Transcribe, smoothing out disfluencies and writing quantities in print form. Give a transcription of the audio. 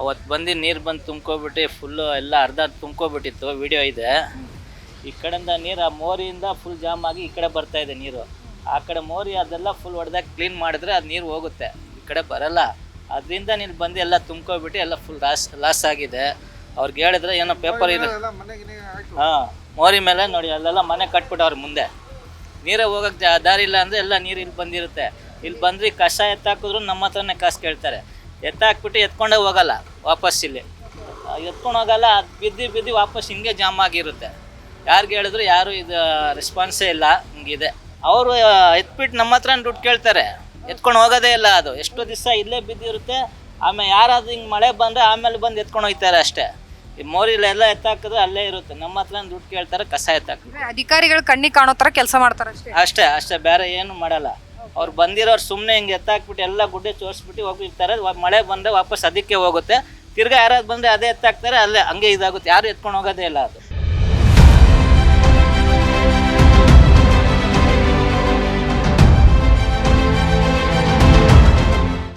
ಅವತ್ತು ಬಂದು ನೀರು ಬಂದು ತುಂಬ್ಕೊಬಿಟ್ಟು ಫುಲ್ಲು ಎಲ್ಲ ಅರ್ಧ ತುಂಬ್ಕೊಬಿಟ್ಟಿತ್ತು, ವಿಡಿಯೋ ಇದೆ. ಈ ಕಡೆಯಿಂದ ನೀರು ಆ ಮೋರಿಯಿಂದ ಫುಲ್ ಜಾಮ್ ಆಗಿ ಈ ಕಡೆ ಬರ್ತಾ ಇದೆ ನೀರು. ಆ ಕಡೆ ಮೋರಿ ಅದೆಲ್ಲ ಫುಲ್ ಹೊಡೆದಾಗ ಕ್ಲೀನ್ ಮಾಡಿದ್ರೆ ಅದು ನೀರು ಹೋಗುತ್ತೆ, ಈ ಕಡೆ ಬರಲ್ಲ. ಅದರಿಂದ ನೀರು ಬಂದು ಎಲ್ಲ ತುಂಬ್ಕೊಬಿಟ್ಟು ಎಲ್ಲ ಫುಲ್ ಲಾಸ್ ಆಗಿದೆ. ಅವ್ರಿಗೆ ಹೇಳಿದ್ರೆ ಏನೋ ಪೇಪರ್ ಇದೆ, ಹಾಂ ಮೋರಿ ಮೇಲೆ ನೋಡಿ ಅಲ್ಲೆಲ್ಲ ಮನೆ ಕಟ್ಬಿಟ್ಟವ್ರೆ. ಮುಂದೆ ನೀರೇ ಹೋಗೋಕ್ಕೆ ದಾರಿ ಇಲ್ಲ ಅಂದರೆ ಎಲ್ಲ ನೀರು ಇಲ್ಲಿ ಬಂದಿರುತ್ತೆ. ಇಲ್ಲಿ ಬಂದ್ರೆ ಕಸ ಎತ್ತಾಕಿದ್ರು ನಮ್ಮ ಹತ್ರನೇ ಕಾಸು ಕೇಳ್ತಾರೆ. ಎತ್ತಾಕ್ಬಿಟ್ಟು ಎತ್ಕೊಂಡೇ ಹೋಗಲ್ಲ ವಾಪಸ್, ಇಲ್ಲಿ ಎತ್ಕೊಂಡು ಹೋಗಲ್ಲ. ಅದು ಬಿದ್ದು ವಾಪಸ್ ಹಿಂಗೆ ಜಾಮ್ ಆಗಿರುತ್ತೆ. ಯಾರಿಗೆ ಹೇಳಿದ್ರು ಯಾರು ಇದು ರೆಸ್ಪಾನ್ಸೇ ಇಲ್ಲ, ಹಿಂಗಿದೆ. ಅವರು ಎತ್ಬಿಟ್ಟು ನಮ್ಮ ಹತ್ರ ದುಡ್ಡು ಕೇಳ್ತಾರೆ, ಎತ್ಕೊಂಡು ಹೋಗೋದೇ ಇಲ್ಲ. ಅದು ಎಷ್ಟೋ ದಿವಸ ಇಲ್ಲೇ ಬಿದ್ದಿರುತ್ತೆ. ಆಮೇಲೆ ಯಾರಾದ್ರೂ ಹಿಂಗೆ ಮಳೆ ಬಂದರೆ ಆಮೇಲೆ ಬಂದು ಎತ್ಕೊಂಡು ಹೋಗ್ತಾರೆ ಅಷ್ಟೇ. ಈ ಮೋರಿಲೆಲ್ಲ ಎತ್ತಾಕಿದ್ರೆ ಅಲ್ಲೇ ಇರುತ್ತೆ, ನಮ್ಮ ಹತ್ರ ದುಡ್ಡು ಕೇಳ್ತಾರೆ, ಕಸ ಎತ್ತಾಕಿದ್ರೆ. ಅಧಿಕಾರಿಗಳು ಕಣ್ಣಿಗೆ ಕಾಣೋ ಥರ ಕೆಲಸ ಮಾಡ್ತಾರೆ ಅಷ್ಟೇ. ಅಷ್ಟೇ ಬೇರೆ ಏನು ಮಾಡಲ್ಲ. ಅವ್ರು ಬಂದಿರೋರು ಸುಮ್ಮನೆ ಹಿಂಗೆ ಎತ್ತಾಕ್ಬಿಟ್ಟು ಎಲ್ಲ ಗುಡ್ಡೆ ತೋರಿಸ್ಬಿಟ್ಟು ಹೋಗಿರ್ತಾರೆ. ಮಳೆ ಬಂದರೆ ವಾಪಸ್ ಅದಕ್ಕೆ ಹೋಗುತ್ತೆ. ತಿರ್ಗಾ ಯಾರಾದ್ರು ಬಂದರೆ ಅದೇ ಎತ್ತಾಕ್ತಾರೆ, ಅಲ್ಲೇ ಹಂಗೆ ಇದಾಗುತ್ತೆ. ಯಾರು ಎತ್ಕೊಂಡು ಹೋಗೋದೇ ಇಲ್ಲ ಅದು.